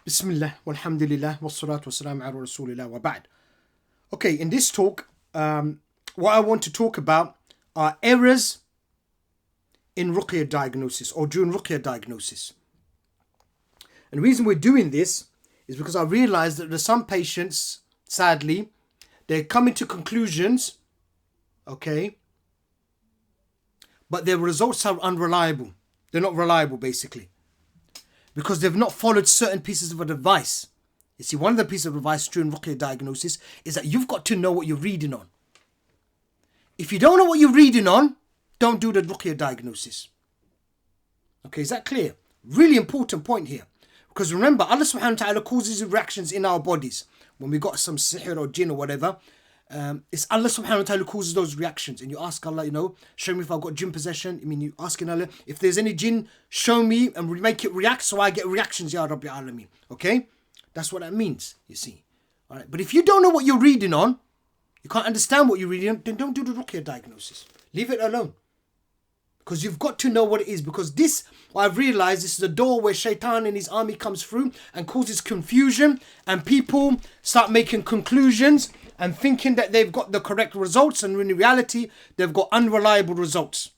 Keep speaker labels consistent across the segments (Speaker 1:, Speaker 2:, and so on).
Speaker 1: Bismillah, walhamdulillah, wassalatu wassalamu ala rasulillah wa ba'd. Okay, in this talk, what I want to talk about are errors in Ruqya diagnosis or during Ruqya diagnosis. And the reason we're doing this is because I realized that there's some patients, sadly, they're coming to conclusions, okay, but their results are unreliable. They're not reliable, basically, because they've not followed certain pieces of advice. You see, one of the pieces of advice during Ruqya diagnosis is that you've got to know what you're reading on. If you don't know what you're reading on, don't do the Ruqya diagnosis. Okay, is that clear? Really important point here. Because remember, Allah subhanahu wa ta'ala causes reactions in our bodies. When we got some sihr or jinn or whatever, it's Allah subhanahu wa ta'ala who causes those reactions. And you ask Allah, show me if I've got jinn possession. I mean, you asking Allah, if there's any jinn, show me and make it react so I get reactions, Ya Rabbi Alameen. Okay? That's what that means, you see. All right. But if you don't know what you're reading on, you can't understand what you're reading on, then don't do the Ruqya diagnosis. Leave it alone. Because you've got to know what it is. Because this, what I've realized, this is a door where Shaitan and his army comes through and causes confusion. And people start making conclusions and thinking that they've got the correct results. And in reality, they've got unreliable results.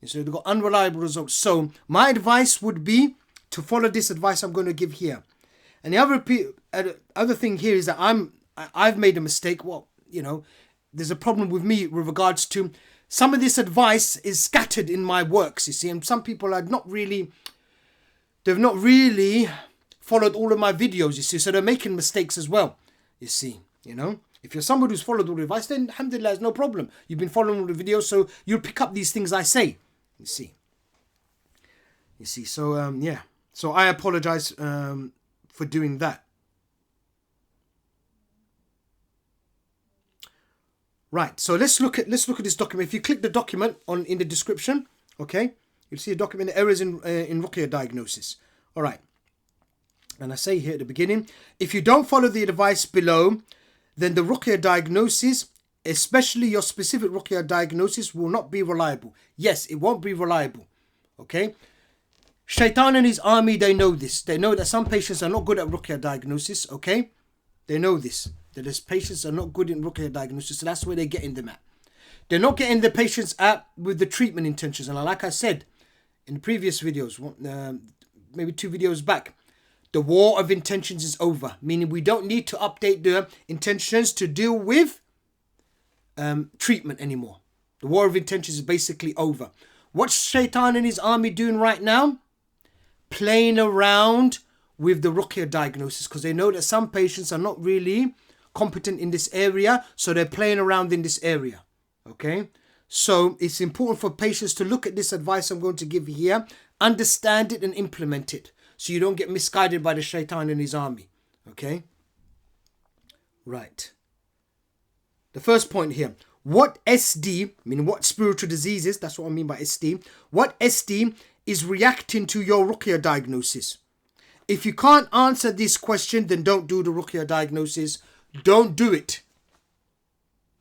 Speaker 1: So they've got unreliable results. So my advice would be to follow this advice I'm going to give here. And the other thing here is that I've made a mistake. Well, there's a problem with me with regards to some of this advice is scattered in my works, you see, and some people they've not really followed all of my videos, you see, so they're making mistakes as well, you see, If you're somebody who's followed all the advice, then alhamdulillah, it's no problem. You've been following all the videos, so you'll pick up these things I say, you see. So, yeah. So I apologize for doing that. Right, so let's look at this document. If you click the document in the description, okay, you'll see a document, errors in Ruqya diagnosis. All right, and I say here at the beginning, if you don't follow the advice below, then the Ruqya diagnosis, especially your specific Ruqya diagnosis, will not be reliable. Yes, it won't be reliable. Okay, Shaitan and his army, they know this. They know that some patients are not good at Ruqya diagnosis. Okay, they know this. That his patients are not good in Ruqya diagnosis, so that's where they're getting them at. They're not getting the patients at with the treatment intentions. And like I said in the previous videos, maybe 2 videos back, the war of intentions is over. Meaning we don't need to update the intentions to deal with treatment anymore. The war of intentions is basically over. What's Shaitan and his army doing right now? Playing around with the Ruqya diagnosis, because they know that some patients are not really competent in this area, so they're playing around in this area. Okay, so it's important for patients to look at this advice I'm going to give you here, understand it and implement it, so you don't get misguided by the Shaitan and his army. Okay, right. The first point here, what SD, meaning what spiritual diseases, that's what I mean by SD, what SD is reacting to your Ruqya diagnosis? If you can't answer this question, then don't do the Ruqya diagnosis. Don't do it.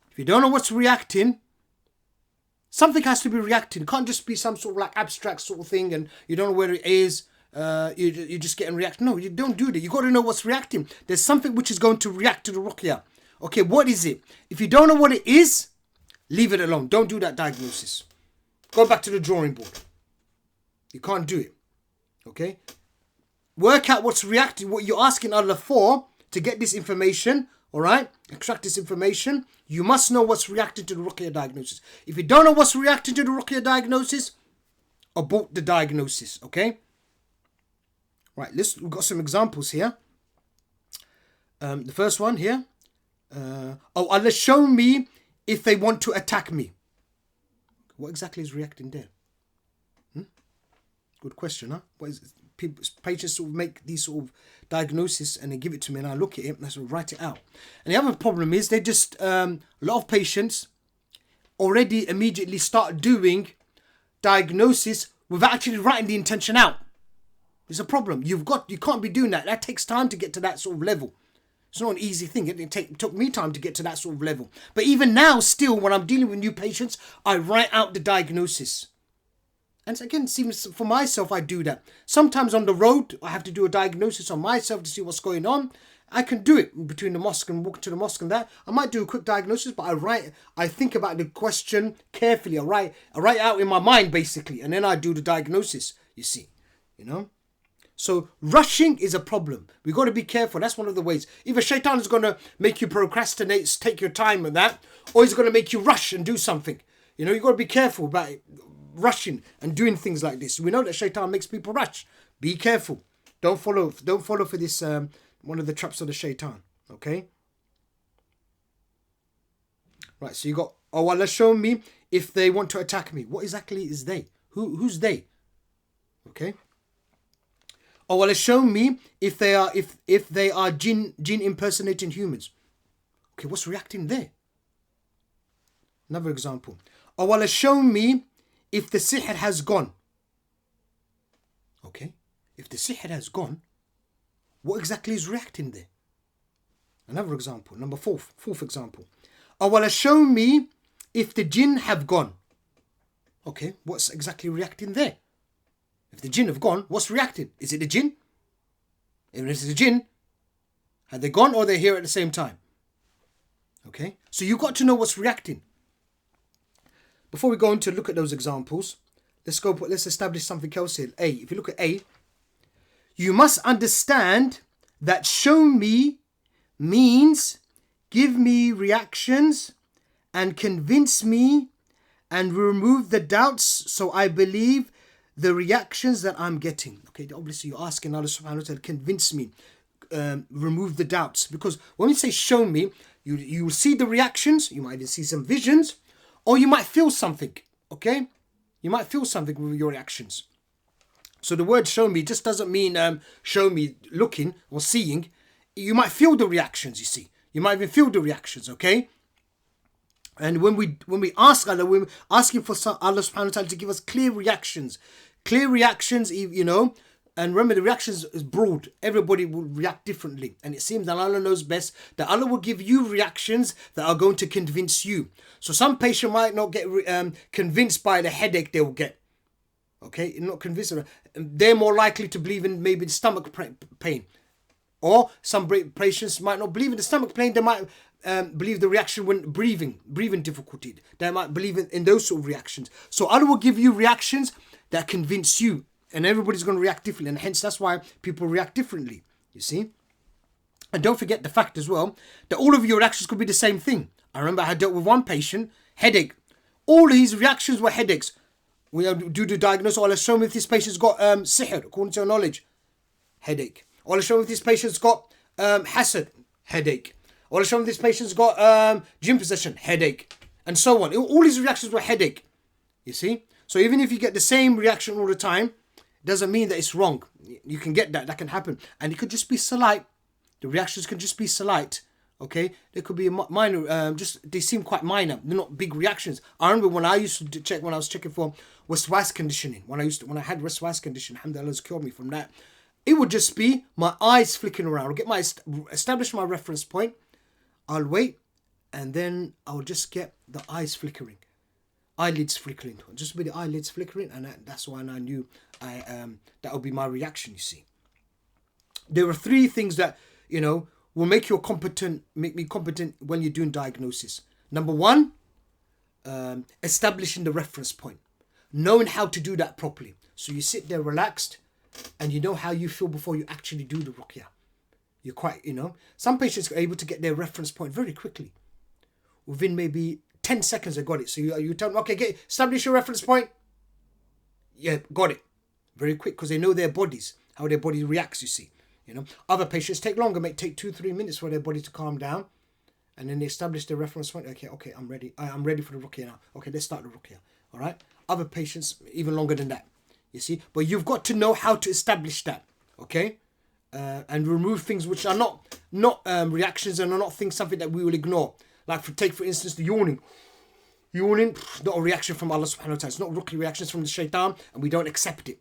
Speaker 1: If you don't know what's reacting, something has to be reacting. It can't just be some sort of like abstract sort of thing and you don't know where it is. You're just getting react. No, you don't do that. You got to know what's reacting. There's something which is going to react to the Ruqya. Okay, what is it? If you don't know what it is, leave it alone. Don't do that diagnosis. Go back to the drawing board. You can't do it. Okay? Work out what's reacting, what you're asking Allah for to get this information. All right, extract this information. You must know what's reacting to the Ruqya diagnosis. If you don't know what's reacting to the Ruqya diagnosis, abort the diagnosis. Okay. Right. We've got some examples here. The first one here. Allah, show me if they want to attack me. What exactly is reacting there? Good question, huh? What is it? Patients sort of make these sort of diagnosis and they give it to me and I look at it and I sort of write it out. And the other problem is they just, a lot of patients already immediately start doing diagnosis without actually writing the intention out. It's a problem. You can't be doing that. That takes time to get to that sort of level. It's not an easy thing. It took me time to get to that sort of level. But even now, still, when I'm dealing with new patients, I write out the diagnosis. And again, seems for myself, I do that. Sometimes on the road, I have to do a diagnosis on myself to see what's going on. I can do it between the mosque and walking to the mosque and that. I might do a quick diagnosis, but I think about the question carefully. I write out in my mind basically, and then I do the diagnosis, you see, you know. So rushing is a problem. We got to be careful. That's one of the ways. Either shaitan is going to make you procrastinate, take your time and that, or he's going to make you rush and do something. You know, you got to be careful about rushing and doing things like this. We know that shaitan makes people rush. Be careful. Don't follow for this one of the traps of the shaitan. Okay? Right, so you got, oh Allah, show me if they want to attack me. What exactly is they? Who's they? Okay? Oh Allah, show me if they are jinn impersonating humans. Okay, what's reacting there? Another example. Oh Allah, show me if the sihr has gone. Okay, if the sihr has gone, what exactly is reacting there? Another example, number fourth example. Oh Allah, show me if the jinn have gone. Okay, what's exactly reacting there? If the jinn have gone, what's reacting? Is it the jinn? If it's the jinn, have they gone or are they here at the same time? Okay, so you got to know what's reacting. Before we go on to look at those examples, let's establish something else here. A, if you look at A, you must understand that show me means give me reactions and convince me and remove the doubts so I believe the reactions that I'm getting. Okay, obviously you're asking Allah subhanahu wa ta'ala, convince me, remove the doubts. Because when we say show me, you will see the reactions, you might even see some visions, or you might feel something, okay? You might feel something with your reactions. So the word show me just doesn't mean show me looking or seeing. You might feel the reactions, you see. You might even feel the reactions, okay? And when we ask Allah, we're asking for Allah subhanahu wa ta'ala to give us clear reactions. Clear reactions, you know. And remember, the reactions is broad. Everybody will react differently. And it seems that Allah knows best, that Allah will give you reactions that are going to convince you. So some patient might not get convinced by the headache they will get. Okay, not convinced. They're more likely to believe in maybe the stomach pain. Or some patients might not believe in the stomach pain. They might believe the reaction when breathing difficulty. They might believe in those sort of reactions. So Allah will give you reactions that convince you. And everybody's going to react differently. And hence that's why people react differently. You see? And don't forget the fact as well that all of your reactions could be the same thing. I remember I dealt with one patient, headache. All his reactions were headaches. We do the diagnosis. Allah, show me if this patient's got sihr, according to your knowledge. Headache. Allah, show me if this patient's got hasad. Headache. Allah, show me if this patient's got jinn possession. Headache. And so on. All his reactions were headache. You see? So even if you get the same reaction all the time, doesn't mean that it's wrong. You can get that can happen. And it could just be slight. The reactions can just be slight. Okay? They could be minor, they seem quite minor. They're not big reactions. I remember when I used to check, when I was checking for waswas conditioning, when I had waswas condition, alhamdulillah has cured me from that. It would just be my eyes flicking around. I'll establish my reference point. I'll wait, and then I'll just get the eyes flickering. Eyelids flickering. Just with the eyelids flickering, and that's when I knew that would be my reaction, you see. There are three things that, you know, will make me competent when you're doing diagnosis. Number one, establishing the reference point. Knowing how to do that properly. So you sit there relaxed and you know how you feel before you actually do the ruqya. You're quite, you know, some patients are able to get their reference point very quickly. Within maybe 10 seconds, they got it. So you tell them, okay, establish your reference point. Yeah, got it. Very quick, because they know their bodies, how their body reacts, you see. You know, other patients take longer, may take 2-3 minutes for their body to calm down. And then they establish their reference point. Okay, I'm ready. I'm ready for the ruqya now. Okay, let's start the ruqya. All right. Other patients, even longer than that. You see, but you've got to know how to establish that. Okay. And remove things which are not reactions and are not something that we will ignore. Like take for instance the yawning. Yawning, not a reaction from Allah subhanahu wa ta'ala. It's not ruqya reactions from the shaitan, and we don't accept it.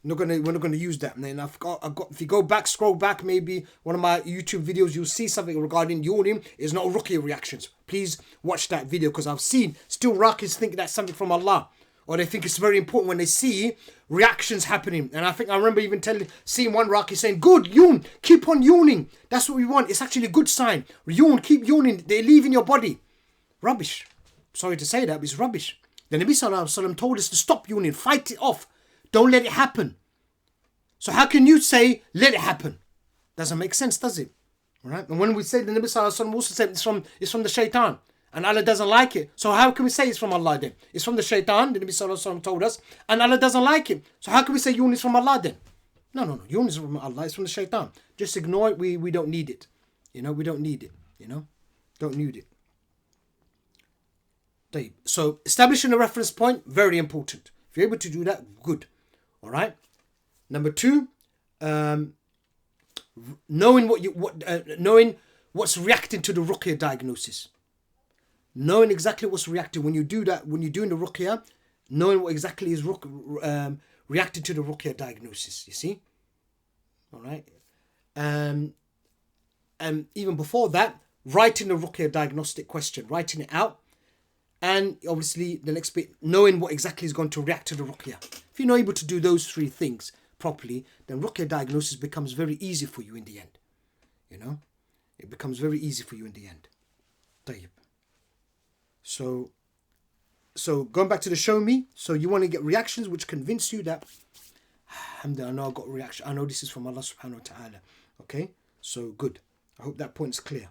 Speaker 1: We're not gonna use that. And then I've got if you scroll back maybe one of my YouTube videos, you'll see something regarding yawning is not ruqya reactions. Please watch that video, because I've seen still Rakis think that's something from Allah. or they think it's very important when they see reactions happening. And I remember even seeing one Raqi saying, good, yawn, keep on yawning. That's what we want. It's actually a good sign. Yawn, keep yawning. They're leaving your body. Rubbish. Sorry to say that, but it's rubbish. The Nabi Sallallahu Alaihi Wasallam told us to stop yawning, fight it off. Don't let it happen. So how can you say, let it happen? Doesn't make sense, does it? All right? And when we say the Nabi Sallallahu Alaihi Wasallam also said it's from the shaitan. And Allah doesn't like it. So how can we say it's from Allah then? It's from the shaitan, the Nabi Sallallahu Alaihi Wasallam told us. And Allah doesn't like it. So how can we say yawn is from Allah then? No. Yawn is from Allah. It's from the shaitan. Just ignore it. We don't need it. We don't need it. Don't need it. So establishing a reference point, very important. If you're able to do that, good. All right. Number 2, knowing knowing what's reacting to the Ruqya diagnosis. Knowing exactly what's reacting when you do that, when you're doing the Ruqya, knowing what exactly is reacting to the Ruqya diagnosis. You see. All right. And even before that, writing the Ruqya diagnostic question, writing it out. And obviously, the next bit, knowing what exactly is going to react to the Ruqya. If you're not able to do those 3 things properly, then Ruqya diagnosis becomes very easy for you in the end. It becomes very easy for you in the end. Tayyib. So going back to the show me. So you want to get reactions which convince you that, alhamdulillah, I know I got a reaction. I know this is from Allah subhanahu wa ta'ala. Okay? So good. I hope that point's clear.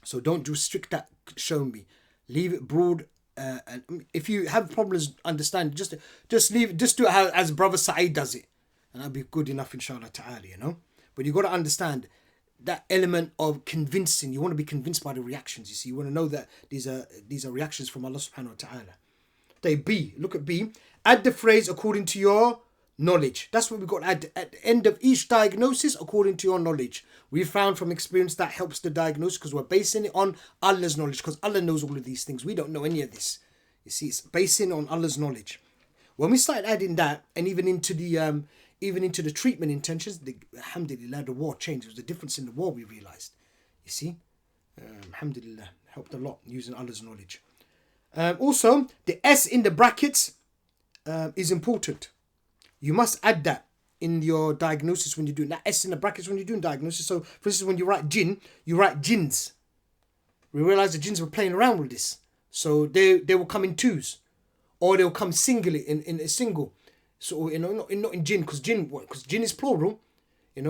Speaker 1: So don't restrict that show me. Leave it broad, and if you have problems understanding, just do it as Brother Saeed does it, and that'll be good enough, inshallah ta'ala. But you got to understand that element of convincing. You want to be convinced by the reactions. You see, you want to know that these are reactions from Allah subhanahu wa ta'ala. B. Look at B. Add the phrase according to your knowledge. That's what we've got at the end of each diagnosis, according to your knowledge. We found from experience that helps the diagnosis because we're basing it on Allah's knowledge, because Allah knows all of these things. We don't know any of this. You see, it's basing on Allah's knowledge. When we started adding that, and even into the treatment intentions, alhamdulillah, the war changed. There was a difference in the war, we realized. You see, alhamdulillah, helped a lot using Allah's knowledge. Also, the S in the brackets is important. You must add that in your diagnosis when you're doing that S in the brackets when you're doing diagnosis. So, for instance, when you write jinn, you write jinns. We realized the jinns were playing around with this. So they will come in 2s, or they'll come singly in a single. So not in jinn, because jinn is plural.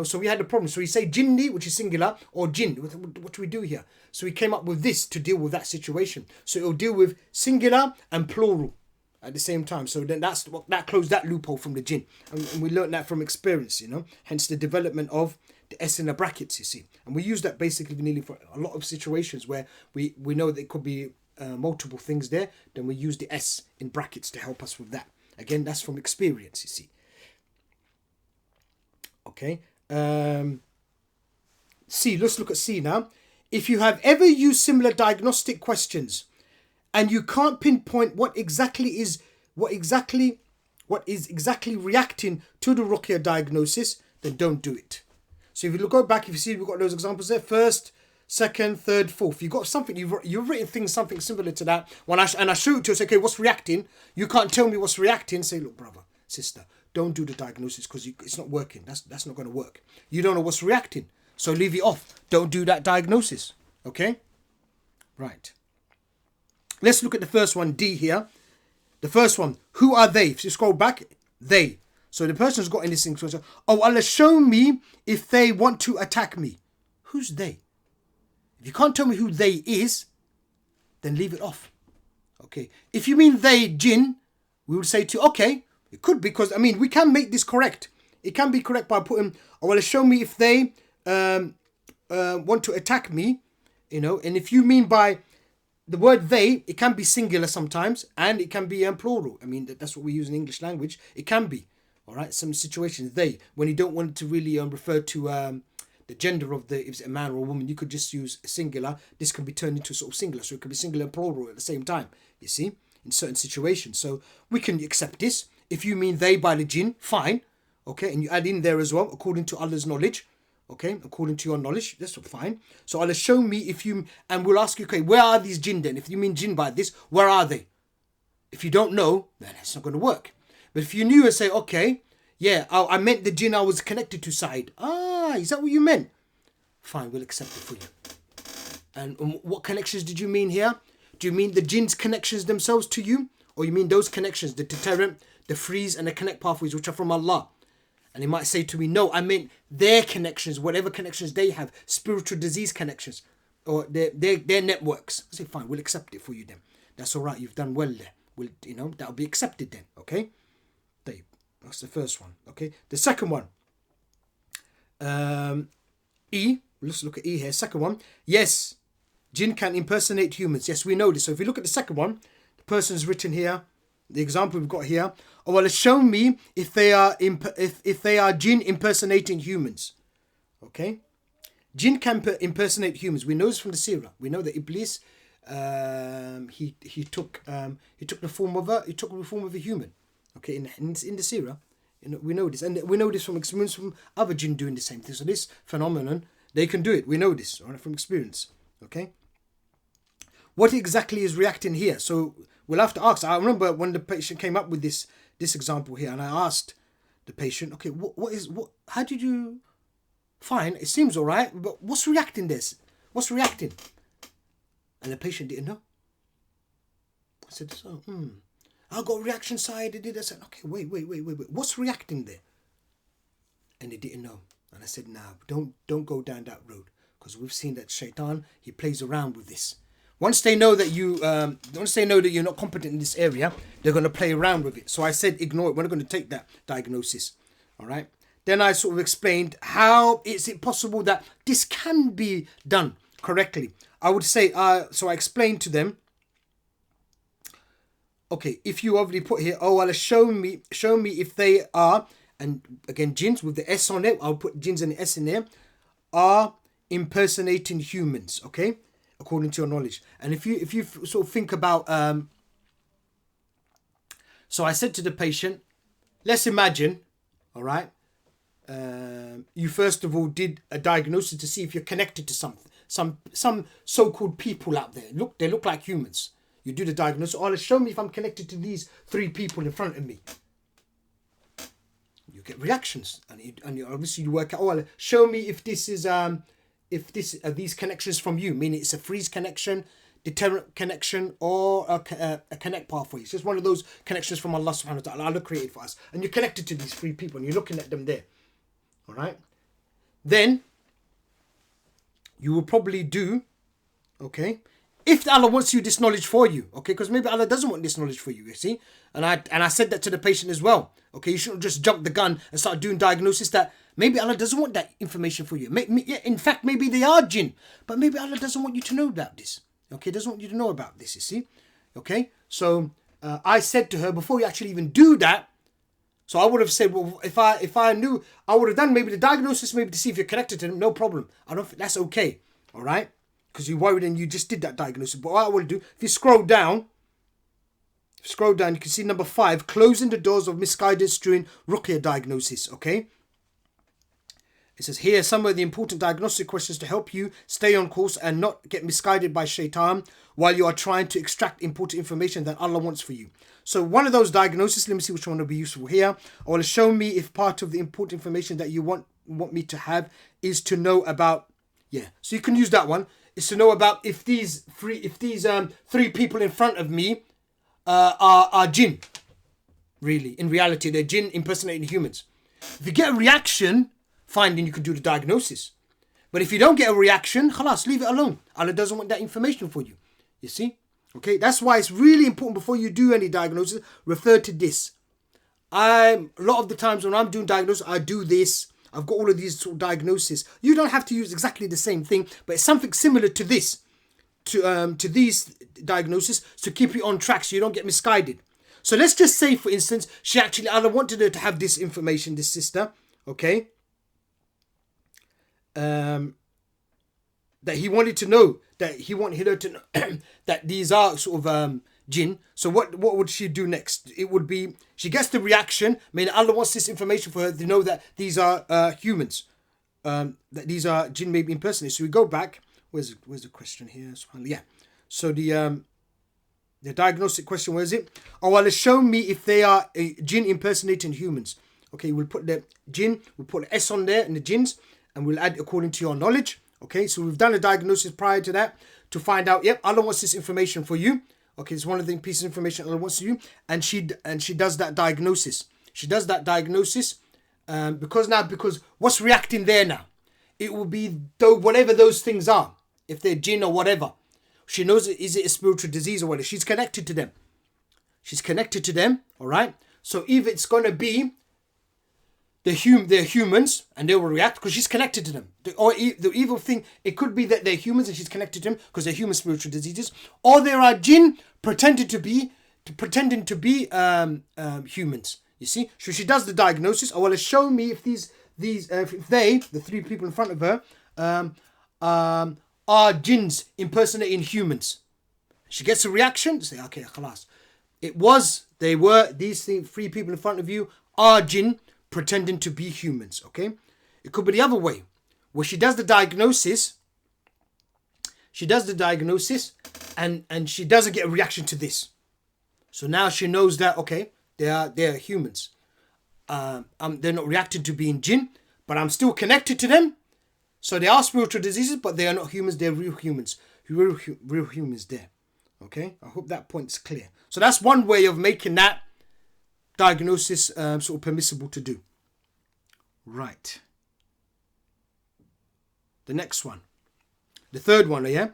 Speaker 1: So we had a problem. So we say jinni, which is singular, or jinn. What do we do here? So we came up with this to deal with that situation. So it'll deal with singular and plural at the same time. So then that closed that loophole from the jinn. And we learned that from experience, hence the development of the S in the brackets, you see. And we use that basically nearly for a lot of situations where we know there could be multiple things there. Then we use the S in brackets to help us with that. Again, that's from experience, you see. Okay. C, let's look at C now. If you have ever used similar diagnostic questions and you can't pinpoint what is exactly reacting to the Ruqya diagnosis, then don't do it. So if you go back, if you see we've got those examples there, 1st, 2nd, 3rd, 4th. You've got something, you've written things, something similar to that. And I show it to you, say, okay, what's reacting? You can't tell me what's reacting. Say, look, brother, sister, don't do the diagnosis because it's not working. That's not going to work. You don't know what's reacting. So leave it off. Don't do that diagnosis. Okay? Right. Let's look at the first one, D here. The first one, who are they? If you scroll back, they. So the person's got in this thing. So, oh, Allah, show me if they want to attack me. Who's they? If you can't tell me who they is, then leave it off. Okay. If you mean they, jinn, we would say to, okay, it could be, because, we can make this correct. It can be correct by putting, oh, well, show me if they want to attack me, and if you mean by the word they, it can be singular sometimes, and it can be plural. That's what we use in English language. It can be, all right, some situations, they, when you don't want to really refer to the gender of if it's a man or a woman, you could just use singular. This can be turned into sort of singular, so it can be singular and plural at the same time, you see, in certain situations. So we can accept this. If you mean they by the jinn, fine, okay, and you add in there as well, according to Allah's knowledge, okay, according to your knowledge, that's fine. So Allah, show me if you, and we'll ask you, okay, where are these jinn then? If you mean jinn by this, where are they? If you don't know, then it's not going to work. But if you knew and say, okay, yeah, I meant the jinn I was connected to side. Ah, is that what you meant? Fine, we'll accept it for you. And what connections did you mean here? Do you mean the jinn's connections themselves to you? Or you mean those connections, the deterrent, the freeze, and the connect pathways, which are from Allah? And he might say to me, no, I meant their connections, whatever connections they have, spiritual disease connections, or their networks. I say, fine, we'll accept it for you then. That's all right, you've done well there. That'll be accepted then, okay? That's the first one, okay? The second one, E, let's look at E here. Second one, yes, jinn can impersonate humans. Yes, we know this. So if you look at the second one, the person's written here, the example we've got here, oh, well, it's shown me if they are jinn impersonating humans, okay? Jinn can impersonate humans. We know this from the seerah. We know that Iblis, he took the form of a human, okay, in the seerah. We know this, and we know this from experience from other jinn doing the same thing. So this phenomenon, they can do it. We know this, all right, from experience, okay? What exactly is reacting here? So we'll have to ask. I remember when the patient came up with this example here, and I asked the patient, okay, how did you find, it seems all right, but what's reacting this? What's reacting? And the patient didn't know. I said, so, I got reaction side. I said, okay, wait. What's reacting there? And they didn't know. And I said, nah, don't go down that road, because we've seen that shaitan, he plays around with this. Once they know that you're not competent in this area, they're going to play around with it. So I said, ignore it. We're not going to take that diagnosis. All right. Then I sort of explained how is it possible that this can be done correctly. I would say, so I explained to them, okay, if you obviously put here, oh, well, show me if they are, and again, jinns with the S on it, I'll put jinns and the S in there, are impersonating humans, okay, according to your knowledge. And if you sort of think about, so I said to the patient, let's imagine, all right, you first of all did a diagnosis to see if you're connected to some so-called people out there. They look like humans. You do the diagnosis. Oh, show me if I'm connected to these 3 people in front of me. You get reactions, and obviously you work out. Oh, show me if this is these connections from you. Meaning it's a freeze connection, deterrent connection, or a connect pathway. It's just one of those connections from Allah Subhanahu wa Taala. Allah created for us, and you're connected to these 3 people, and you're looking at them there. All right. Then you will probably do, okay, if Allah wants you this knowledge for you, okay, because maybe Allah doesn't want this knowledge for you, you see. And I said that to the patient as well. Okay, you shouldn't just jump the gun and start doing diagnosis that maybe Allah doesn't want that information for you. In fact, maybe they are jinn, but maybe Allah doesn't want you to know about this. Okay, doesn't want you to know about this, you see. Okay, so I said to her, before you actually even do that, so I would have said, well, if I knew, I would have done maybe the diagnosis, maybe to see if you're connected to them, no problem. I don't think that's okay, all right? Because you're worried and you just did that diagnosis. But what I will do, if you scroll down, you can see number 5, closing the doors of misguidance during Ruqya diagnosis, okay? It says here, some of the important diagnostic questions to help you stay on course and not get misguided by shaitan while you are trying to extract important information that Allah wants for you. So one of those diagnoses, let me see which one will be useful here. I want to show me if part of the important information that you want me to have is to know about, so you can use that one, is to know about if these 3 people in front of me are jinn. Really, in reality, they're jinn impersonating humans. If you get a reaction, fine, then you can do the diagnosis. But if you don't get a reaction, khalas, leave it alone. Allah doesn't want that information for you. You see? Okay, that's why it's really important before you do any diagnosis, refer to this. A lot of the times when I'm doing diagnosis, I do this. I've got all of these sort of diagnoses. You don't have to use exactly the same thing, but it's something similar to this, to these diagnoses, to keep you on track so you don't get misguided. So let's just say, for instance, Allah wanted her to have this information, this sister, okay? That he wanted to know, that he wanted her to know that these are sort of jinn. So what would she do next? It would be, she gets the reaction, I mean, Allah wants this information for her to know that these are humans, that these are jinn maybe impersonated. So we go back, where's the question here? Yeah. So the The diagnostic question, where is it? Oh, well, show me if they are a jinn impersonating humans. Okay, we'll put the jinn, we'll put the S on there in the jinns, and we'll add according to your knowledge. Okay, so we've done a diagnosis prior to that to find out, yep, Allah wants this information for you. Okay, it's one of the pieces of information Allah wants you, and she does that diagnosis. She does that diagnosis because what's reacting there now? It will be whatever those things are, if they're jinn or whatever. She knows is it a spiritual disease or whatever. She's connected to them. She's connected to them, all right? So if it's going to be they're humans and they will react because she's connected to them. The evil thing, it could be that they're humans and she's connected to them because they're human spiritual diseases. Or there are jinn pretending to be humans. You see? So she does the diagnosis. Oh, well, show me if if they, the three people in front of her, are jinns impersonating humans. She gets a reaction. Say, okay, khalas. These three people in front of you are jinn pretending to be humans. Okay? It could be the other way, where she does the diagnosis. And she doesn't get a reaction to this. So now she knows that, okay, they are humans. They're not reacting to being jinn, but I'm still connected to them. So they are spiritual diseases, but they are not humans. They're real humans. Real humans there. Okay? I hope that point's clear. So that's one way of making that diagnosis sort of permissible to do. Right. The next one. The third one, yeah?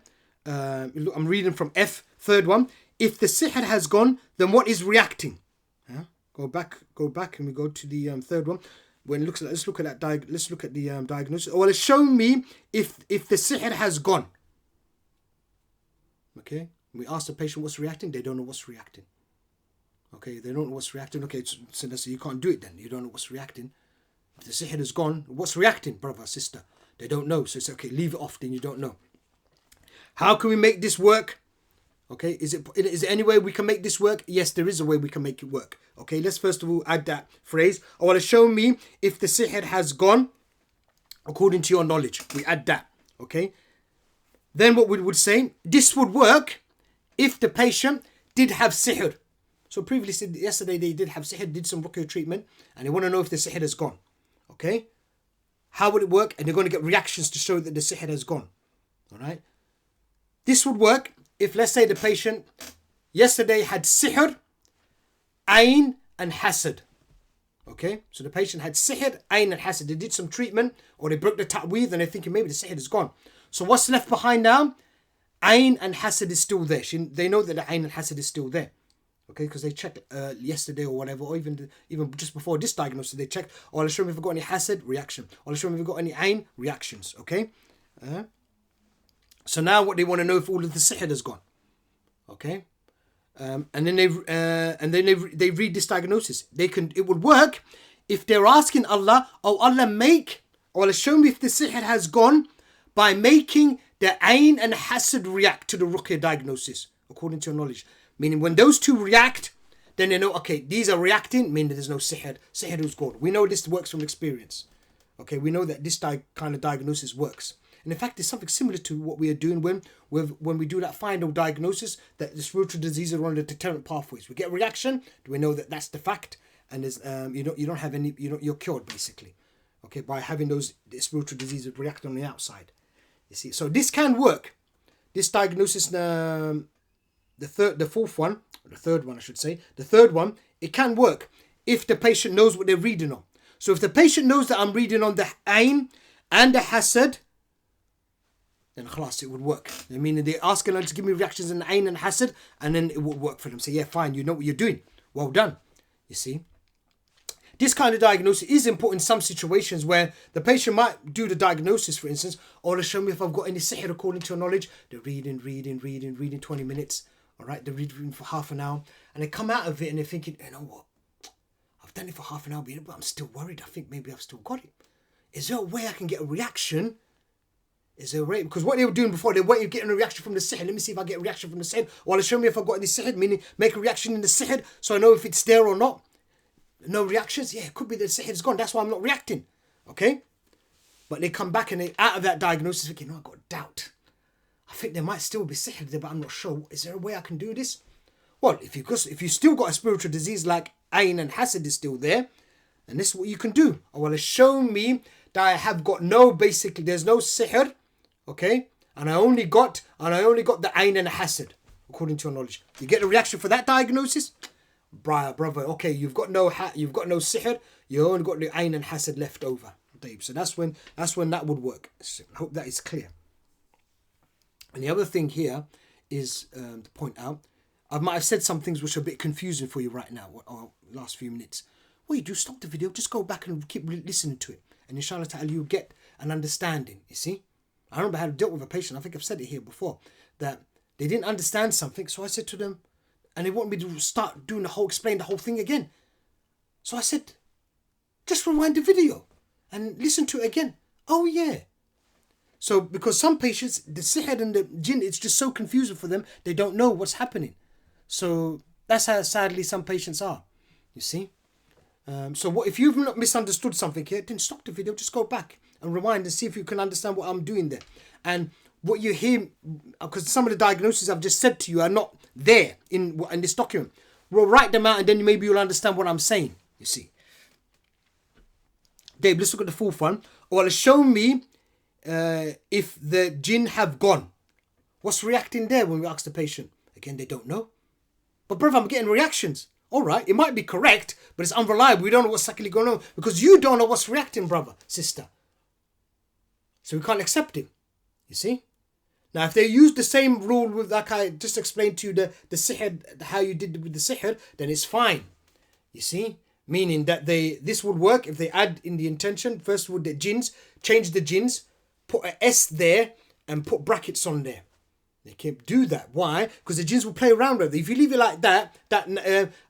Speaker 1: I'm reading from F, third one. If the sihr has gone, then what is reacting? Go back, and we go to the third one. Let's look at the diagnosis. Well, show me if the sihr has gone. Okay, we ask the patient what's reacting. They don't know what's reacting. Okay, they don't know what's reacting. Okay, so you can't do it then. You don't know what's reacting. If the sihr is gone, what's reacting, brother, sister? They don't know. So it's okay, leave it off, then you don't know. How can we make this work? Okay, is there any way we can make this work? Yes, there is a way we can make it work. Okay, let's first of all add that phrase. I want to show me if the sihr has gone according to your knowledge. We add that. Okay. Then what we would say, this would work if the patient did have sihr. So previously, yesterday they did have sihr, did some ruqya treatment, and they want to know if the sihr has gone. Okay. How would it work? And they're going to get reactions to show that the sihr has gone. All right. This would work if, let's say, the patient yesterday had sihr, ayn, and hasad. Okay, so the patient had sihr, ayn, and hasad. They did some treatment, or they broke the ta'weed, and they're thinking maybe the sihr is gone. So what's left behind now? Ayn and hasad is still there. They know that the ayn and hasad is still there. Okay, because they checked yesterday or whatever, or even just before this diagnosis, they checked, oh, let's show me if we've got any hasad, reaction. Or let's show me if we've got any ayn, reactions. Okay. So now what they want to know if all of the sihr has gone. Okay. And then they read this diagnosis. It would work if they're asking Allah, oh Allah, show me if the sihr has gone by making the ayn and hasad react to the ruqya diagnosis according to your knowledge. Meaning when those two react, then they know, okay, these are reacting, meaning there's no sihr. Sihr is gone. We know this works from experience. Okay, we know that this kind of diagnosis works. And in fact, it's something similar to what we are doing when we do that final diagnosis that the spiritual diseases are on the deterrent pathways. We get a reaction, we know that that's the fact, and there's you don't have any, you're cured basically, okay, by having those spiritual diseases react on the outside. You see, so this can work. This diagnosis, the third one, it can work if the patient knows what they're reading on. So if the patient knows that I'm reading on the ayn and the hasad, then khalas, it would work. I mean, they're asking Allah to give me reactions in ayn and hasad, and then it would work for them. Say, yeah, fine, you know what you're doing. Well done. You see? This kind of diagnosis is important in some situations where the patient might do the diagnosis, for instance, or to show me if I've got any sihr according to your knowledge. They're reading 20 minutes. All right, they're reading for half an hour, and they come out of it and they're thinking, you know what? I've done it for half an hour, but I'm still worried. I think maybe I've still got it. Is there a way I can get a reaction? Is there a way? Because what they were doing before, they were getting a reaction from the sihr. Let me see if I get a reaction from the sihr. Or show me if I've got any sihr, meaning make a reaction in the sihr so I know if it's there or not. No reactions? Yeah, it could be the sihr is gone. That's why I'm not reacting. Okay? But they come back and they out of that diagnosis thinking, no, I've got a doubt. I think there might still be sihr there, but I'm not sure. Is there a way I can do this? Well, if you still got a spiritual disease like ayn and hasad is still there, and this is what you can do. Oh, well, show me that I have got basically there's no sihr, okay, and I only got the ayn and hasad according to your knowledge. You get a reaction for that diagnosis, brother. Okay, you've got no sihr. You only got the ayn and hasad left over. So that's when that would work. So I hope that is clear. And the other thing here is to point out, I might have said some things which are a bit confusing for you right now, or last few minutes. What you do, stop the video, just go back and keep listening to it. And inshallah ta'ala, you'll get an understanding, you see. I remember how to deal with a patient, I think I've said it here before, that they didn't understand something. So I said to them, and they want me to start explain the whole thing again. So I said, just rewind the video and listen to it again. Oh yeah. So because some patients, the sihr and the jinn, it's just so confusing for them, they don't know what's happening. So that's how sadly some patients are, you see. So what if you've not misunderstood something here, then stop the video, just go back and rewind and see if you can understand what I'm doing there. And what you hear, because some of the diagnoses I've just said to you are not there in this document. We'll write them out and then maybe you'll understand what I'm saying, you see. Dave, let's look at the fourth one. Well, show me if the jinn have gone. What's reacting there when we ask the patient? Again, they don't know. But brother, I'm getting reactions. All right, it might be correct, but it's unreliable. We don't know what's actually going on because you don't know what's reacting, brother, sister. So we can't accept it, you see. Now, if they use the same rule with, like I just explained to you, the sihr, how you did with the sihr, then it's fine, you see. Meaning that this would work if they add in the intention. First would the jinns, change the jinns, put an S there and put brackets on there. They can't do that. Why? Because the jinns will play around with it. If you leave it like that,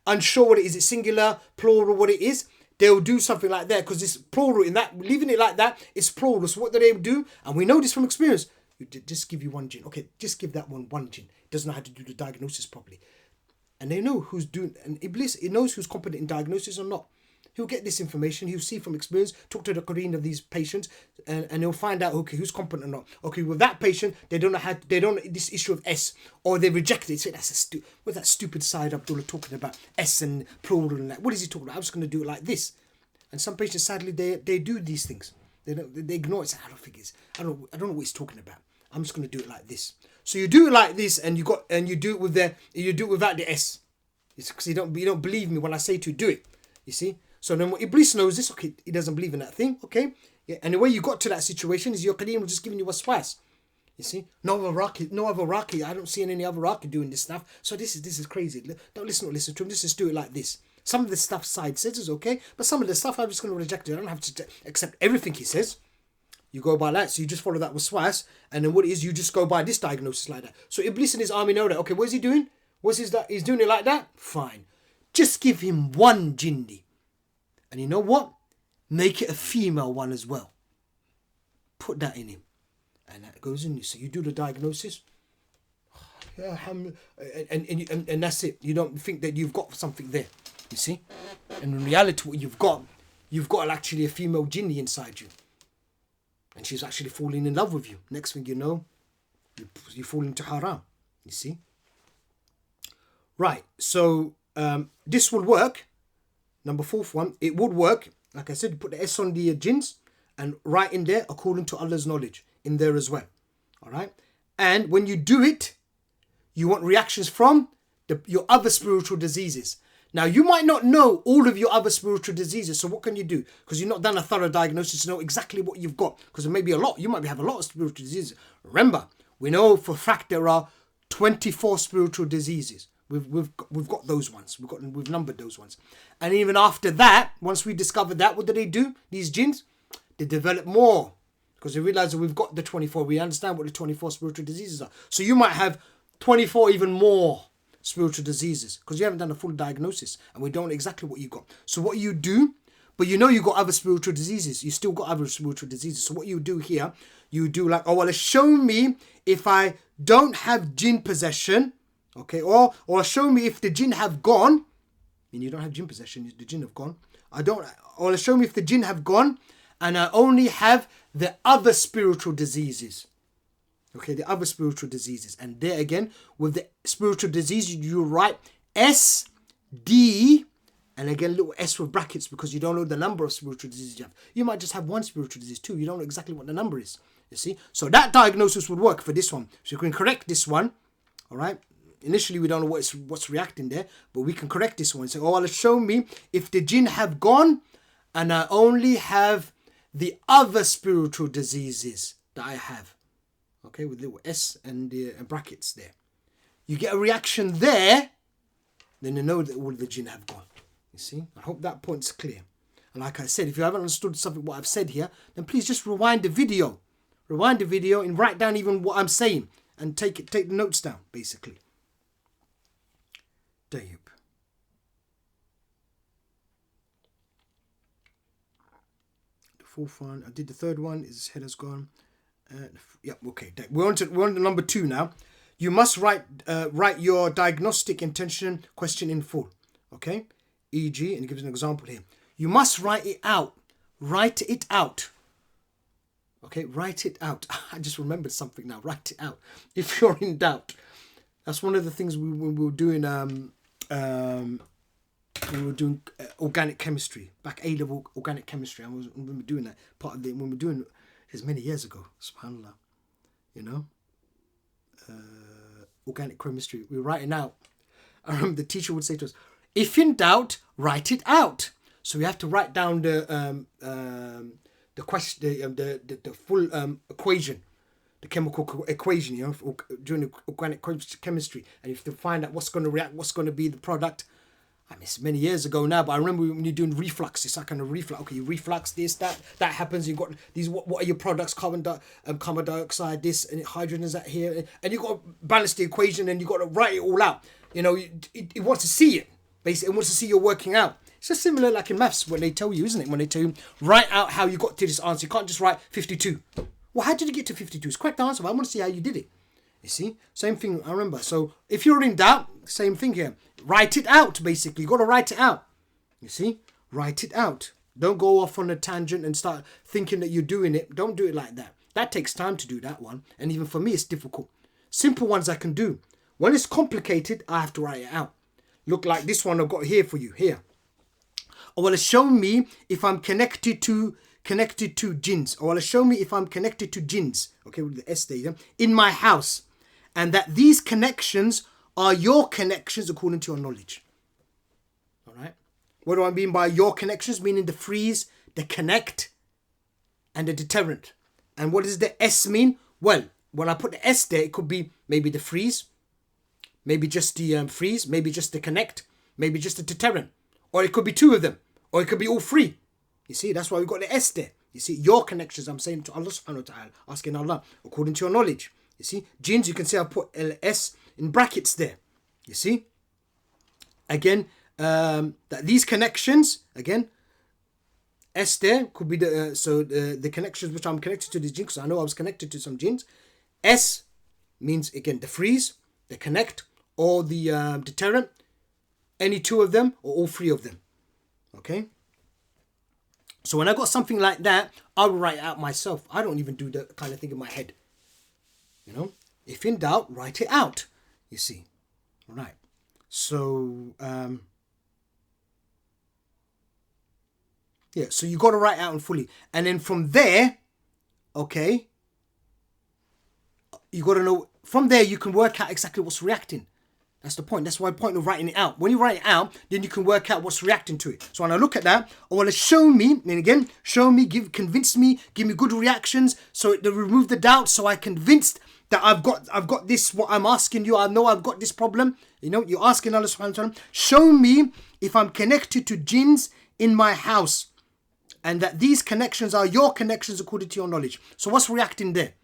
Speaker 1: unsure what it is singular, plural, what it is, they'll do something like that because it's plural. In that, leaving it like that, it's plural. So what do they do? And we know this from experience. You just give you one jinn. Okay, just give that one jinn. It doesn't know how to do the diagnosis properly. And they know who's doing, and Iblis, it knows who's competent in diagnosis or not. He'll get this information, he'll see from experience, talk to the Qur'an of these patients, and he'll find out, okay, who's competent or not. Okay, with that patient, they don't know this issue of S, or they reject it. Say, what's that stupid side Abdullah talking about? S and plural and that. What is he talking about? I'm just going to do it like this. And some patients, sadly, they do these things. They ignore it. Say, I don't think it's, I don't know what he's talking about. I'm just going to do it like this. So you do it like this, and you do it without the S. It's because you don't believe me when I say to do it. You see. So then what Iblis knows this. Okay, he doesn't believe in that thing. Okay. Yeah. And the way you got to that situation is your Qadim was just giving you waswas. You see. No other Raqi. I don't see any other Raqi doing this stuff. So this is crazy. Don't listen to him. Just do it like this. Some of the stuff side says is okay, but some of the stuff I'm just going to reject it. I don't have to accept everything he says. You go by that, so you just follow that waswas, and then what it is, you just go by this diagnosis like that. So Iblis and his army know that. Okay, what is he doing? He's doing it like that? Fine. Just give him one jinni. And you know what? Make it a female one as well. Put that in him. And that goes in. So you do the diagnosis. Yeah, and that's it. You don't think that you've got something there. You see? And in reality, what you've got actually a female jinni inside you. And she's actually falling in love with you. Next thing you know, you fall into haram. You see? Right. So this will work. Number fourth one. It would work. Like I said, you put the S on the jinns and write in there according to Allah's knowledge in there as well. All right. And when you do it, you want reactions from your other spiritual diseases. Now, you might not know all of your other spiritual diseases, so what can you do? Because you've not done a thorough diagnosis to know exactly what you've got. Because there may be a lot. You might have a lot of spiritual diseases. Remember, we know for a fact there are 24 spiritual diseases. We've got those ones. We've numbered those ones. And even after that, once we discovered that, what do? These jinns, they develop more. Because they realize that we've got the 24. We understand what the 24 spiritual diseases are. So you might have 24 even more spiritual diseases because you haven't done a full diagnosis and we don't know exactly what you got. So what you do, but you know you got other spiritual diseases. You still got other spiritual diseases. So what you do here, you do like, oh, well, show me if I don't have jinn possession, okay, or show me if the jinn have gone, and you don't have jinn possession, the jinn have gone. Or show me if the jinn have gone and I only have the other spiritual diseases. Okay, the other spiritual diseases. And there again, with the spiritual disease, you write S, D, and again little S with brackets because you don't know the number of spiritual diseases you have. You might just have one spiritual disease too. You don't know exactly what the number is. You see? So that diagnosis would work for this one. So you can correct this one. All right? Initially, we don't know what's reacting there, but we can correct this one. So, oh, Allah, show me if the jinn have gone and I only have the other spiritual diseases that I have. Okay, with little S and brackets there. You get a reaction there, then you know that all the jinn have gone. You see? I hope that point's clear. And like I said, if you haven't understood something what I've said here, then please just rewind the video. Rewind the video and write down even what I'm saying and take the notes down, basically. Tayyib. The fourth one, I did the third one, his head has gone. Yeah, okay. We're on to number 2 now. You must write your diagnostic intention question in full. Okay? E.g., and he gives an example here. You must write it out. Write it out. Okay, write it out. I just remembered something now. Write it out. If you're in doubt. That's one of the things we were doing. We were doing organic chemistry. Back A-level organic chemistry. I remember doing that. Part of it when we were doing it. It was many years ago. SubhanAllah. You know? Organic chemistry. We were writing out. I remember the teacher would say to us, if in doubt, write it out. So we have to write down the question, the full equation, the chemical equation, you know, during organic chemistry, and you have to find out what's going to react, what's going to be the product. I mean, it's many years ago now, but I remember when you're doing reflux, it's that kind of reflux. Okay, you reflux this, that happens. You've got these. What are your products? Carbon dioxide, this, and hydrogen is that here, and you've got to balance the equation, and you've got to write it all out. You know, it wants to see it. Basically, it wants to see you're working out. It's just similar like in maths when they tell you, isn't it? When they tell you, write out how you got to this answer. You can't just write 52. Well, how did you get to 52? It's correct answer, but I want to see how you did it. You see? Same thing, I remember. So, if you're in doubt, same thing here. Write it out, basically. You've got to write it out. You see? Write it out. Don't go off on a tangent and start thinking that you're doing it. Don't do it like that. That takes time to do that one. And even for me, it's difficult. Simple ones I can do. When it's complicated, I have to write it out. Look like this one I've got here for you. Here. Or will it show me if I'm connected to jinns? Or will it show me if I'm connected to jinns? Okay, with the S there. In my house. And that these connections are your connections according to your knowledge. Alright? What do I mean by your connections? Meaning the freeze, the connect, and the deterrent. And what does the S mean? Well, when I put the S there, it could be maybe the freeze, maybe just the freeze, maybe just the connect, maybe just the deterrent. Or it could be 2 of them. Or it could be all 3. You see, that's why we've got the S there. You see, your connections, I'm saying to Allah subhanahu wa ta'ala, asking Allah, according to your knowledge. You see, jinns, you can see I put S in brackets there. You see? Again, that these connections, again, S there could be the connections which I'm connected to the jinns, because I know I was connected to some jinns. S means, again, the freeze, the connect, or the deterrent. Any 2 of them, or all 3 of them. Okay? So when I got something like that, I will write it out myself. I don't even do that kind of thing in my head. You know? If in doubt, write it out. You see? Right. So, yeah, so you got to write it out fully. And then from there, okay, you got to know, from there you can work out exactly what's reacting. That's the point. That's why the point of writing it out. When you write it out, then you can work out what's reacting to it. So when I look at that, I want to show me, and again, show me, convince me, give me good reactions, so to remove the doubt, so I'm convinced that I've got this, what I'm asking you, I know I've got this problem. You know, you're asking Allah subhanahu wa ta'ala, show me if I'm connected to jinns in my house, and that these connections are your connections according to your knowledge. So what's reacting there?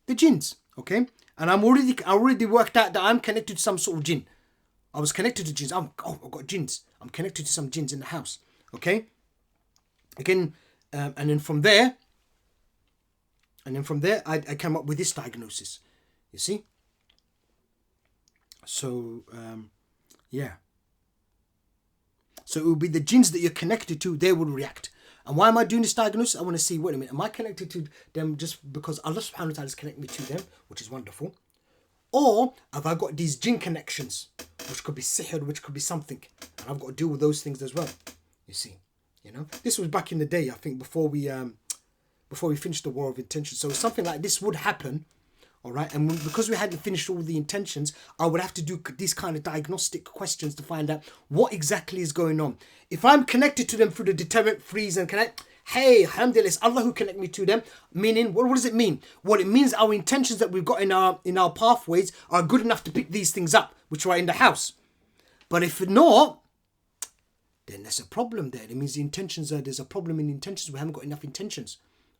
Speaker 1: The jinns, okay? And I already worked out that I'm connected to some sort of jinn. I was connected to jinns. I've got jinns. I'm connected to some jinns in the house. Okay? Again, and then from there, I came up with this diagnosis. You see? So, yeah. So it will be the jinns that you're connected to, they will react. And why am I doing this diagnosis? I want to see, wait a minute, am I connected to them just because Allah subhanahu wa ta'ala has connected me to them, which is wonderful? Or have I got these jinn connections, which could be sihr, which could be something, and I've got to deal with those things as well. You see, this was back in the day, I think, before we finished the War of Intentions. So something like this would happen, all right. And because we hadn't finished all the intentions, I would have to do these kind of diagnostic questions to find out what exactly is going on. If I'm connected to them through the deterrent, freeze, and connect, hey, alhamdulillah, it's Allah who connect me to them. Meaning, what does it mean? Well, it means our intentions that we've got in our pathways are good enough to pick these things up, which are in the house. But if not, then there's a problem there. It means there's a problem in the intentions. We haven't got enough intentions.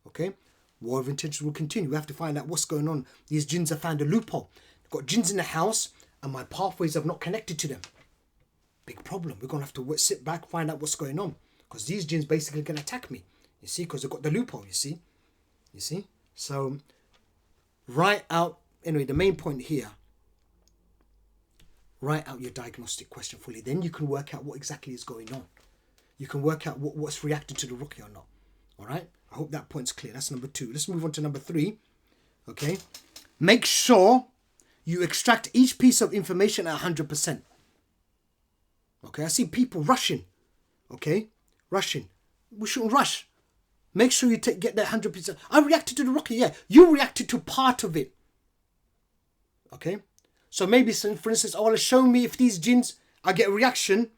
Speaker 1: Okay? War of Intentions will continue. We have to find out what's going on. These jinns have found a loophole. I've got jinns in the house and my pathways have not connected to them. Big problem. We're going to have to sit back, find out what's going on. Because these jinns basically can attack me. You see? Because they've got the loophole, you see? So, write out, anyway, the main point here. Write out your diagnostic question fully. Then you can work out what exactly is going on. You can work out what's reacting to the ruqya or not. All right? I hope that point's clear. That's number 2. Let's move on to number 3. Okay? Make sure you extract each piece of information at 100%. Okay? I see people rushing. Okay? Rushing. We shouldn't rush. Make sure you get that 100%. I reacted to the ruqya. Yeah. You reacted to part of it. Okay? So maybe, for instance, Allah show me if these jinns, I get a reaction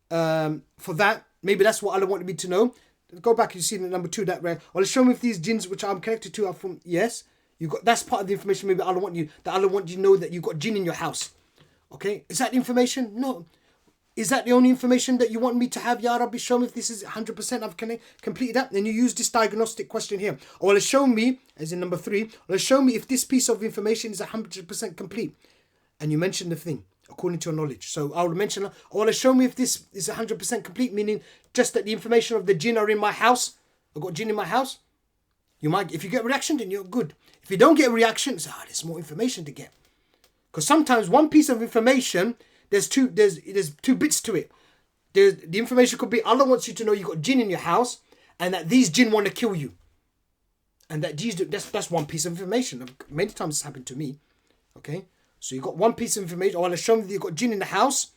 Speaker 1: for that. Maybe that's what Allah wanted me to know. Go back, you see in number 2 that Allah show me if these jinns which I'm connected to are from, yes. That's part of the information. Maybe Allah want you to know that you've got jinn in your house. Okay? Is that the information? No. Is that the only information that you want me to have? Ya Rabbi, show me if this is 100% I've completed that. Then you use this diagnostic question here. Allah show me, as in number 3, Allah show me if this piece of information is 100% complete. And you mention the thing, according to your knowledge. So I will mention, Allah show me if this is 100% complete, meaning just that the information of the jinn are in my house. I've got jinn in my house. If you get a reaction, then you're good. If you don't get a reaction, there's more information to get. Because sometimes one piece of information, there's two bits to it. The information could be Allah wants you to know you've got jinn in your house and that these jinn want to kill you. And that's one piece of information. Many times it's happened to me. Okay? So you got one piece of information. Allah show me that you've got jinn in the house.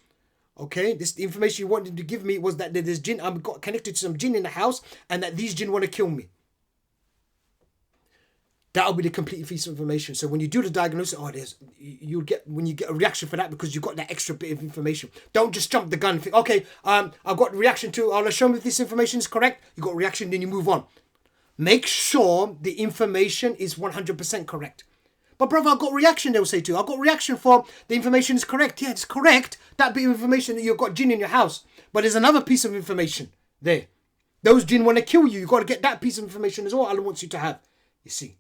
Speaker 1: Okay? The information you wanted to give me was that there's jinn. I've got connected to some jinn in the house and that these jinn want to kill me. That'll be the complete piece of information. So when you do the diagnosis, when you get a reaction for that because you got that extra bit of information. Don't just jump the gun and think, okay, I've got a reaction to Allah show me if this information is correct. You got a reaction, then you move on. Make sure the information is 100% correct. But brother, I've got a reaction, they'll say to you. I've got a reaction for the information is correct. Yeah, it's correct. That bit of information that you've got jinn in your house. But there's another piece of information there. Those jinn want to kill you. You've got to get that piece of information as well Allah wants you to have. You see.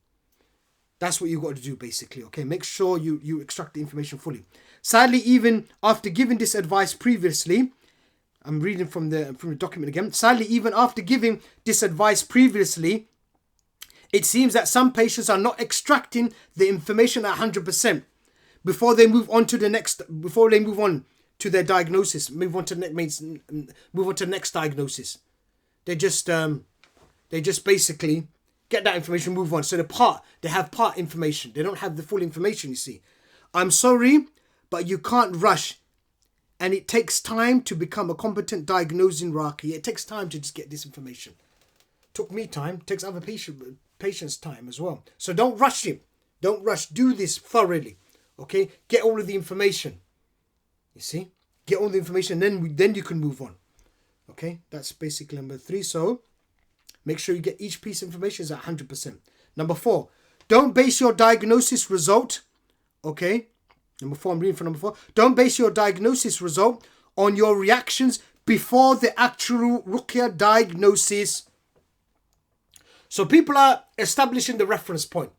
Speaker 1: That's what you've got to do basically, okay? Make sure you extract the information fully. Sadly, even after giving this advice previously, I'm reading from the document again. Sadly, even after giving this advice previously, it seems that some patients are not extracting the information at 100% before they move on to their diagnosis, move on to the next diagnosis. They just basically get that information, move on. So they have part information. They don't have the full information, you see. I'm sorry, but you can't rush. And it takes time to become a competent diagnosing Ruqya. It takes time to just get this information. Took me time, takes other patients time as well. So don't rush him. Don't rush. Do this thoroughly. Okay? Get all of the information. You see? Get all the information, then you can move on. Okay? That's basically number 3. So make sure you get each piece of information is at 100%. Number 4, don't base your diagnosis result, okay? Number 4, I'm reading from number 4. Don't base your diagnosis result on your reactions before the actual Ruqya diagnosis. So people are establishing the reference point.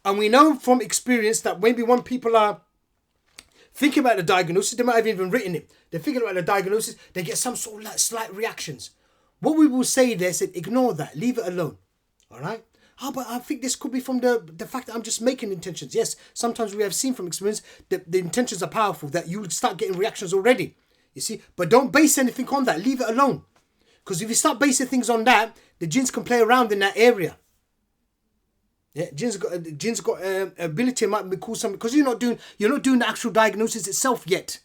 Speaker 1: And we know from experience that maybe when people are thinking about the diagnosis, they might have even written it. They're thinking about the diagnosis, they get some sort of like slight reactions. What we will say there is ignore that. Leave it alone. All right? But I think this could be from the fact that I'm just making intentions. Yes, sometimes we have seen from experience that the intentions are powerful, that you start getting reactions already. You see? But don't base anything on that. Leave it alone. Because if you start basing things on that, the jinns can play around in that area. Yeah, jin's got ability, might be called something, because you're not doing the actual diagnosis itself yet.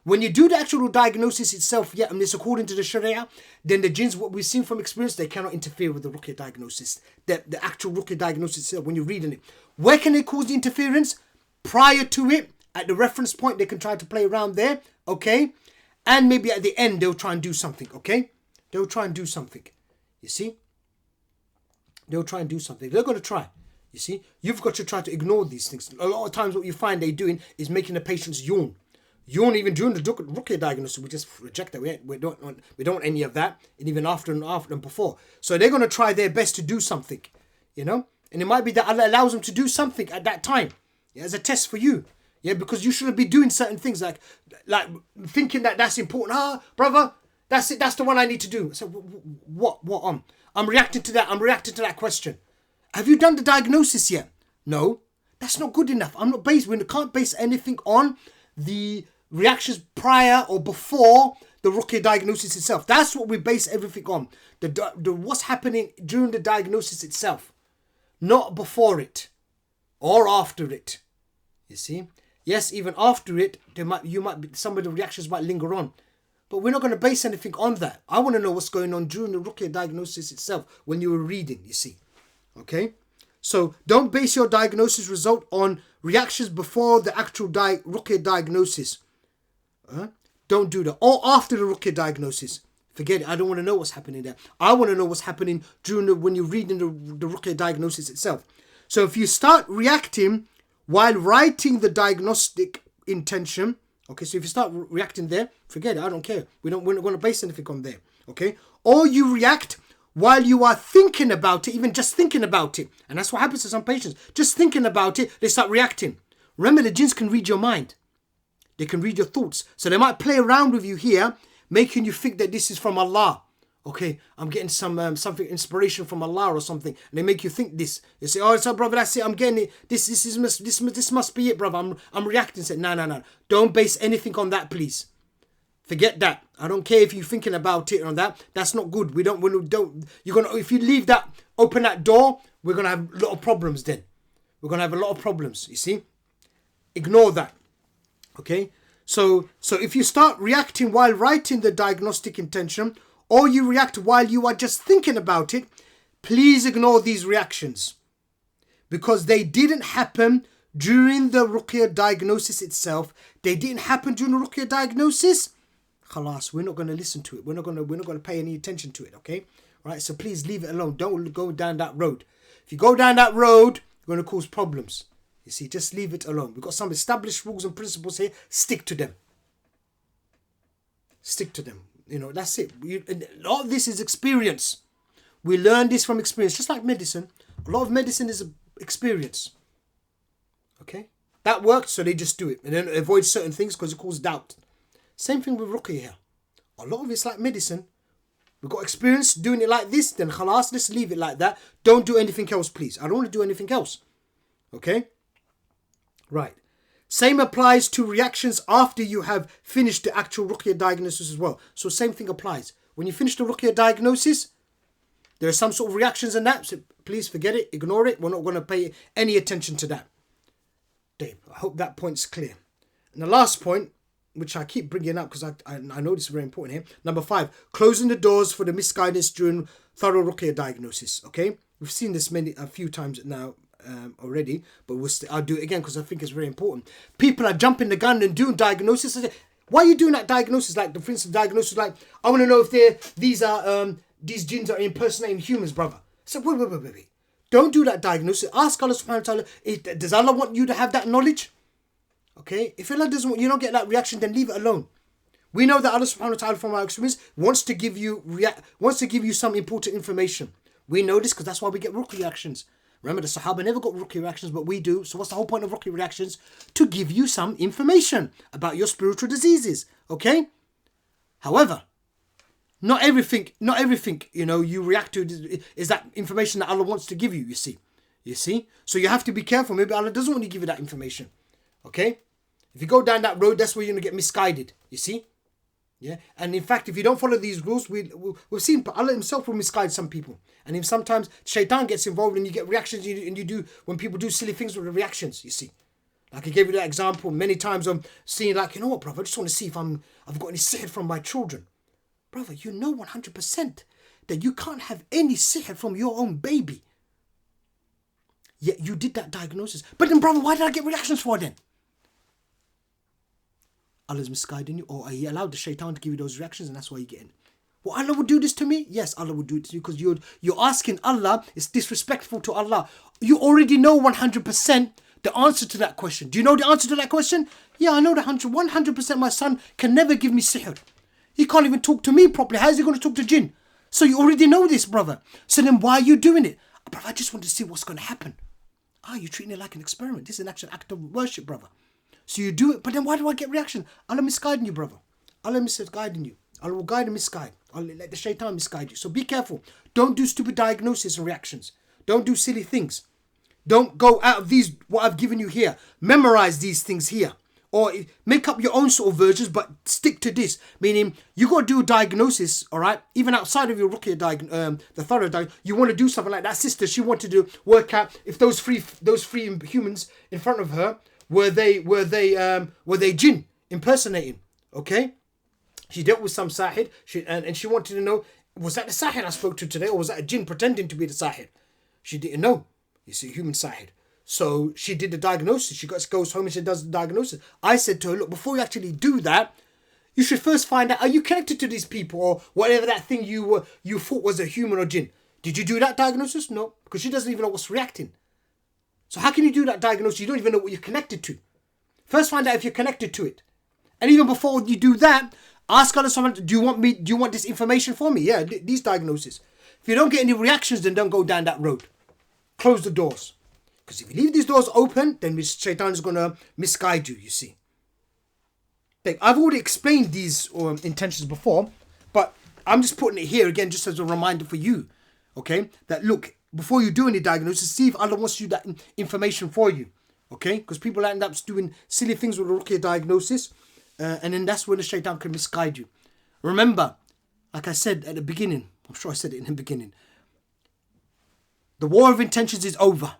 Speaker 1: When you do the actual diagnosis itself, yeah, and it's according to the Sharia, then the jinns, what we've seen from experience, they cannot interfere with the Ruqya diagnosis. The actual Ruqya diagnosis itself, when you're reading it. Where can they cause the interference? Prior to it, at the reference point, they can try to play around there, okay? And maybe at the end, they'll try and do something, okay? They'll try and do something, you see? They'll try and do something. They're going to try. You see, you've got to try to ignore these things. A lot of times what you find they're doing is making the patients yawn. Yawn even during the Ruqya diagnosis. We just reject that. We don't want any of that. And even after and before. So they're going to try their best to do something. You know? And it might be that Allah allows them to do something at that time. Yeah, as a test for you. Yeah, because you shouldn't be doing certain things like thinking that that's important. Brother, that's it. That's the one I need to do. So what? I'm reacting to that. I'm reacting to that question. Have you done the diagnosis yet? No. That's not good enough. We can't base anything on the reactions prior or before the Ruqya diagnosis itself. That's what we base everything on. The what's happening during the diagnosis itself. Not before it. Or after it. You see? Yes, even after it, some of the reactions might linger on. But we're not going to base anything on that. I want to know what's going on during the Ruqya diagnosis itself when you were reading, you see. Okay? So don't base your diagnosis result on reactions before the actual Ruqya diagnosis. Don't do that. Or after the Ruqya diagnosis. Forget it. I don't want to know what's happening there. I want to know what's happening when you're reading the Ruqya diagnosis itself. So if you start reacting while writing the diagnostic intention, okay, so if you start reacting there, forget it. I don't care. We're not going to base anything on there. Okay? Or you react while you are thinking about it, even just thinking about it. And that's what happens to some patients. Just thinking about it, they start reacting. Remember, the jinns can read your mind. They can read your thoughts. So they might play around with you here, making you think that this is from Allah. Okay, I'm getting something inspiration from Allah or something. And they make you think this. You say, oh, so brother, that's it. I'm getting it. This must be it, brother. I'm reacting. Say, no. Don't base anything on that, please. Forget that. I don't care if you're thinking about it or that. That's not good. If you leave that, open that door, we're gonna have a lot of problems then. We're gonna have a lot of problems, you see? Ignore that. Okay? So if you start reacting while writing the diagnostic intention, or you react while you are just thinking about it, please ignore these reactions. Because they didn't happen during the Ruqya diagnosis itself. They didn't happen during the Ruqya diagnosis. Khalas, we're not going to listen to it. We're not going to pay any attention to it, okay? All right, so please leave it alone. Don't go down that road. If you go down that road, you're going to cause problems. You see, just leave it alone. We've got some established rules and principles here. Stick to them. Stick to them. You know, that's it. All this is experience. We learn this from experience. Just like medicine. A lot of medicine is experience. Okay? That worked, so they just do it. And then avoid certain things because it causes doubt. Same thing with Ruqya here. A lot of it's like medicine. We've got experience doing it like this, then khalas, let's leave it like that. Don't do anything else, please. I don't want to do anything else. Okay? Right. Same applies to reactions after you have finished the actual Ruqya diagnosis as well. So same thing applies. When you finish the Ruqya diagnosis, there are some sort of reactions in that. So please forget it, ignore it. We're not going to pay any attention to that. Dave, I hope that point's clear. And the last point, which I keep bringing up because I know this is very important here. Number 5, closing the doors for the misguidance during thorough Ruqya diagnosis. Okay? We've seen this a few times now already, but I'll do it again because I think it's very important. People are jumping the gun and doing diagnosis. Why are you doing that diagnosis? Like, for instance, diagnosis like, I want to know if these jinns are impersonating humans, brother. So wait. Don't do that diagnosis. Ask Allah subhanahu wa ta'ala, does Allah want you to have that knowledge? Okay, if Allah doesn't want you don't get that reaction, then leave it alone. We know that Allah subhanahu wa ta'ala from our experience wants to give you some important information. We know this because that's why we get Ruqya reactions. Remember, the Sahaba never got Ruqya reactions, but we do. So what's the whole point of Ruqya reactions? To give you some information about your spiritual diseases. Okay? However, not everything, you react to is that information that Allah wants to give you, you see? So you have to be careful. Maybe Allah doesn't want to give you that information. Okay? If you go down that road, that's where you're going to get misguided. You see? Yeah, and in fact, if you don't follow these rules, we've seen Allah Himself will misguide some people, and then sometimes Shaitan gets involved, and you get reactions, and you do when people do silly things with the reactions. You see, like I gave you that example many times. I'm seeing like, you know what, brother, I just want to see if I've got any sihr from my children, brother. You know 100% that you can't have any sihr from your own baby. Yet you did that diagnosis, but then, brother, why did I get reactions for then? Allah's misguiding you, or He allowed the shaitan to give you those reactions, and that's why you're getting. Well, Allah would do this to me? Yes, Allah would do it to you, because you're asking Allah. It's disrespectful to Allah. You already know 100% the answer to that question. Do you know the answer to that question? Yeah, I know the 100%. My son can never give me sihr. He can't even talk to me properly. How is he going to talk to jinn? So you already know this, brother. So then why are you doing it? Brother, I just want to see what's going to happen. You're treating it like an experiment. This is an actual act of worship, brother. So you do it, but then why do I get reaction? Allah misguiding you, brother. Allah misguiding you. Allah will guide and misguide. Allah let the shaitan misguide you. So be careful. Don't do stupid diagnoses and reactions. Don't do silly things. Don't go out of these, what I've given you here. Memorize these things here. Or make up your own sort of versions, but stick to this. Meaning, you got to do a diagnosis, all right? Even outside of your Ruqya the thorough diagnosis, you want to do something like that. Sister, she wanted to work out if those three humans in front of her, were they jinn impersonating? Okay, she dealt with some sahir, and she wanted to know, was that the sahir I spoke to today, or was that a jinn pretending to be the sahir? She didn't know. You see, human sahir. So she did the diagnosis. She goes home and she does the diagnosis. I said to her, look, before you actually do that, you should first find out, are you connected to these people, or whatever that thing you thought was a human or jinn? Did you do that diagnosis? No, because she doesn't even know what's reacting. So how can you do that diagnosis? You don't even know what you're connected to. First find out if you're connected to it. And even before you do that, ask Allah subhanahu, do you want this information for me? Yeah, these diagnoses. If you don't get any reactions, then don't go down that road. Close the doors. Because if you leave these doors open, then shaitan is going to misguide you, you see. I've already explained these intentions before, but I'm just putting it here again just as a reminder for you. Okay? That look, before you do any diagnosis, see if Allah wants you that information for you. Okay? Because people end up doing silly things with a Ruqya diagnosis, and then that's when the shaitan can misguide you. Remember, like I said at the beginning, I'm sure I said it in the beginning, the war of intentions is over.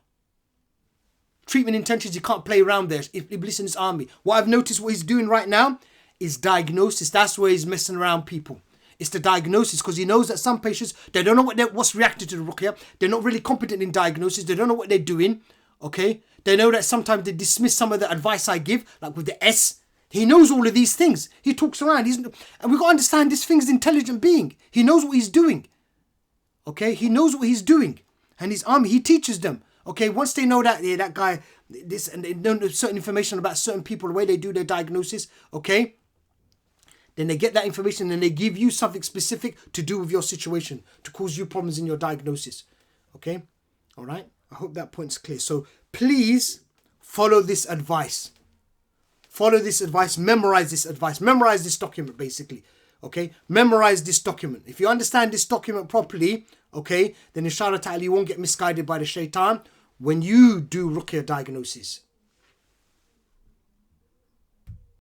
Speaker 1: Treatment intentions, you can't play around there. If Iblis and his army. What I've noticed what he's doing right now is diagnosis. That's where he's messing around people. It's the diagnosis, because he knows that some patients, they don't know what's reacted to the Ruqya. They're not really competent in diagnosis. They don't know what they're doing. Okay? They know that sometimes they dismiss some of the advice I give, like with the S. He knows all of these things. He talks around. And we've got to understand this thing's an intelligent being. He knows what he's doing. Okay? He knows what he's doing. And his army, he teaches them. Okay, once they know that, that guy, this, and they know certain information about certain people, the way they do their diagnosis, okay, then they get that information and they give you something specific to do with your situation, to cause you problems in your diagnosis. Okay, all right, I hope that point's clear. So please follow this advice. Follow this advice, memorize this advice, memorize this document basically. Okay, memorize this document. If you understand this document properly, okay, then inshallah ta'ala you won't get misguided by the shaitan when you do Ruqya diagnosis.